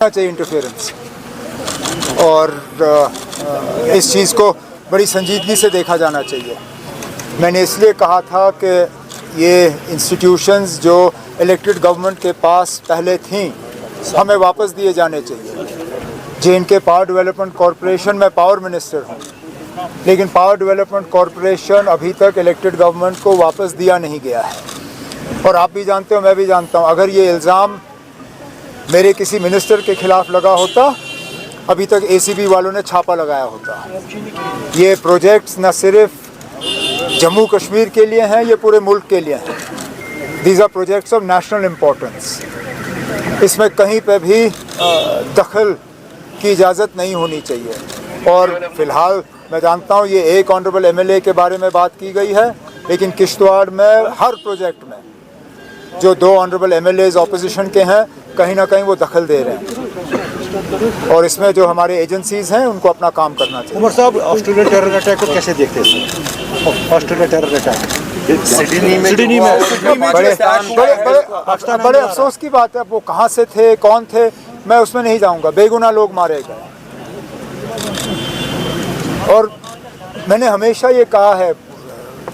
चाहिए इंटरफेरेंस, और इस चीज़ को बड़ी संजीदगी से देखा जाना चाहिए। मैंने इसलिए कहा था कि ये इंस्टीट्यूशंस जो इलेक्टेड गवर्नमेंट के पास पहले थीं हमें वापस दिए जाने चाहिए। जे&के पावर डेवलपमेंट कॉरपोरेशन में पावर मिनिस्टर हूँ, लेकिन पावर डेवलपमेंट कॉरपोरेशन अभी तक इलेक्टेड गवर्नमेंट को वापस दिया नहीं गया है। और आप भी जानते हो, मैं भी जानता हूँ, अगर ये इल्ज़ाम मेरे किसी मिनिस्टर के खिलाफ लगा होता, अभी तक ACB वालों ने छापा लगाया होता। ये प्रोजेक्ट्स न सिर्फ जम्मू कश्मीर के लिए हैं, ये पूरे मुल्क के लिए हैं। These are projects of national importance. इसमें कहीं पे भी दखल की इजाज़त नहीं होनी चाहिए। और फ़िलहाल मैं जानता हूँ ये एक ऑनरेबल MLA के बारे में बात की गई है, लेकिन किश्तवाड़ में हर प्रोजेक्ट में जो 2 ऑनरेबल MLAs ऑपोजिशन के हैं, कहीं ना कहीं वो दखल दे रहे हैं। और इसमें जो हमारे एजेंसीज़ हैं उनको अपना काम करना चाहिए। उमर साहब, ऑस्ट्रेलिया टेरर अटैक को कैसे देखते हैं? ऑस्ट्रेलिया टेरर अटैक सिडनी में बड़े अफसोस की बात है। वो कहाँ से थे, कौन थे, मैं उसमें नहीं जाऊँगा। बेगुनाह लोग मारे गए। और मैंने हमेशा ये कहा है,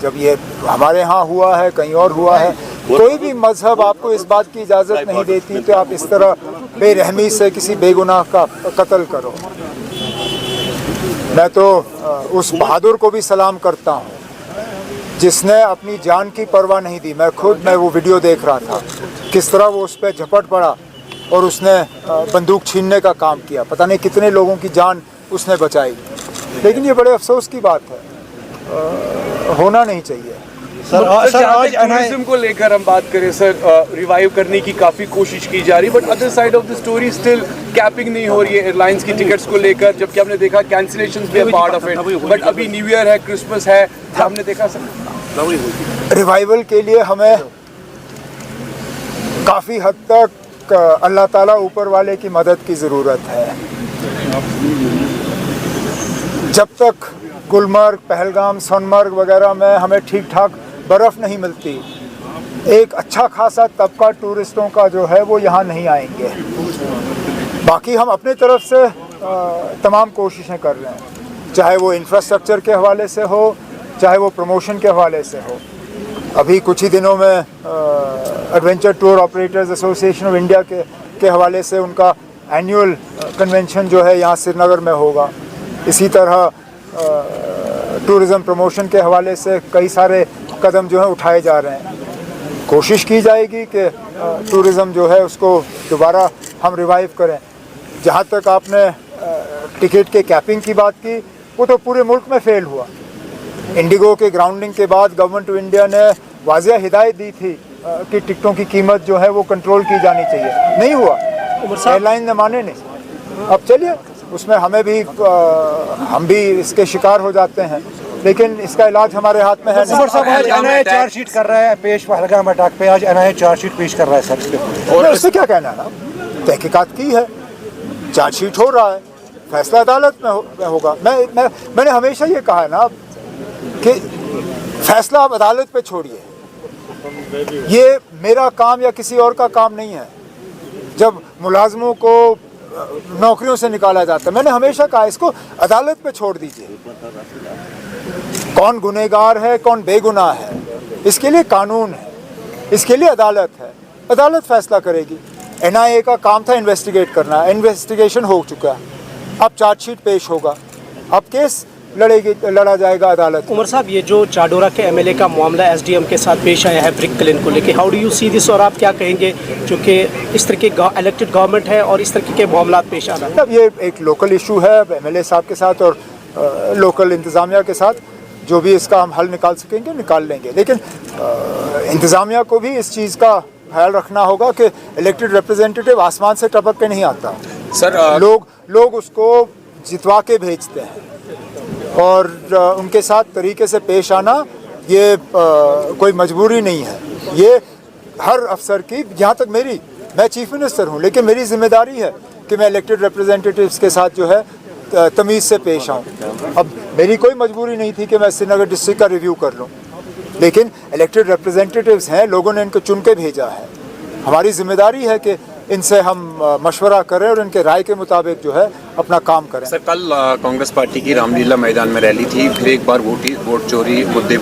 जब ये हमारे यहाँ हुआ है, कहीं और हुआ है, कोई भी मजहब आपको इस बात की इजाज़त नहीं देती कि आप इस तरह बेरहमी से किसी बेगुनाह का कत्ल करो। मैं तो उस बहादुर को भी सलाम करता हूँ जिसने अपनी जान की परवाह नहीं दी। मैं वो वीडियो देख रहा था, किस तरह वो उस पर झपट पड़ा और उसने बंदूक छीनने का काम किया। पता नहीं कितने लोगों की जान उसने बचाई। लेकिन ये बड़े अफसोस की बात है, होना नहीं चाहिए। सर आज टूरिज्म को लेकर हम बात करें सर, रिवाइव करने की काफ़ी कोशिश की जा रही है, but other side of the story still capping नहीं हो रही है एयरलाइंस की टिकट्स को लेकर, जबकि हमने देखा कैंसिलेशंस भी पार्ट ऑफ इट। बट अभी न्यू ईयर है, क्रिसमस है, हमने देखा सर रिवाइवल के लिए हमें काफ़ी हद तक अल्लाह ताला ऊपर वाले की मदद की ज़रूरत है। जब तक गुलमर्ग, पहलगाम, सोनमर्ग वगैरह में हमें ठीक ठाक बर्फ़ नहीं मिलती, एक अच्छा खासा तबका टूरिस्टों का जो है वो यहाँ नहीं आएंगे। बाकी हम अपने तरफ से तमाम कोशिशें कर रहे हैं, चाहे वो इंफ्रास्ट्रक्चर के हवाले से हो, चाहे वो प्रमोशन के हवाले से हो। अभी कुछ ही दिनों में adventure tour operators association of India के हवाले से उनका एनुअल कन्वेंशन जो है यहाँ श्रीनगर में होगा। इसी तरह टूरिज़म प्रमोशन के हवाले से कई सारे कदम जो हैं उठाए जा रहे हैं। कोशिश की जाएगी कि टूरिज़म जो है उसको दोबारा हम रिवाइव करें। जहाँ तक आपने टिकट के कैपिंग की बात की, वो तो पूरे मुल्क में फ़ेल हुआ। इंडिगो के ग्राउंडिंग के बाद गवर्नमेंट ऑफ इंडिया ने वाज़िया हिदायत दी थी कि टिकटों की कीमत जो है वो कंट्रोल की जानी चाहिए, नहीं हुआ। एयरलाइन ने माने नहीं। अब चलिए, उसमें हम भी इसके शिकार हो जाते हैं, लेकिन इसका इलाज हमारे हाथ में है। उमर साहब, आज NIA चार्जशीट कर रहा है पेश, पहलगाम अटैक पे आज NIA चार्जशीट पेश कर रहा है सर इसके। और उससे क्या कहना है ना, तहकीकात की है, चार्जशीट हो रहा है, फैसला अदालत में होगा। मैंने हमेशा ये कहा है ना कि फैसला आप अदालत पे छोड़िए, ये मेरा काम या किसी और का काम नहीं है। जब मुलाजमों को नौकरियों से निकाला जाता है, मैंने हमेशा कहा इसको अदालत पे छोड़ दीजिए। कौन गुनहगार है, कौन बेगुनाह है, इसके लिए कानून है, इसके लिए अदालत है। अदालत फैसला करेगी। NIA का काम था इन्वेस्टिगेट करना, इन्वेस्टिगेशन हो चुका है, अब चार्जशीट पेश होगा, अब केस लड़ा जाएगा अदालत। उमर साहब, ये जो चाडोरा के MLA का मामला SDM के साथ पेश आया है ब्रिक क्लेम को लेके, how do you see this, और आप क्या कहेंगे क्योंकि इस तरह की इलेक्टेड गवर्नमेंट है और इस तरह के मामला पेश आ रहा है? अब ये एक लोकल इशू है MLA साहब के साथ और लोकल इंतज़ामिया के साथ। जो भी इसका हम हल निकाल सकेंगे निकाल लेंगे, लेकिन इंतज़ामिया को भी इस चीज़ का ख्याल रखना होगा कि इलेक्टेड रिप्रेजेंटेटिव आसमान से टपक के नहीं आता सर। लोग उसको जितवा के भेजते हैं और उनके साथ तरीके से पेश आना ये कोई मजबूरी नहीं है। ये हर अफसर की, जहाँ तक मैं चीफ मिनिस्टर हूँ, लेकिन मेरी जिम्मेदारी है कि मैं इलेक्टेड रिप्रेजेंटेटिव्स के साथ जो है तमीज़ से पेश आऊँ। अब मेरी कोई मजबूरी नहीं थी कि मैं श्रीनगर डिस्ट्रिक्ट का रिव्यू कर लूँ, लेकिन इलेक्टेड रिप्रेजेंटेटिव्स हैं, लोगों ने इनको चुन के भेजा है। हमारी जिम्मेदारी है कि इनसे हम मशवरा करें और इनके राय के मुताबिक जो है अपना काम करें। सर, कल कांग्रेस पार्टी की रामलीला मैदान में रैली थी, फिर एक बार वोट चोरी मुद्दे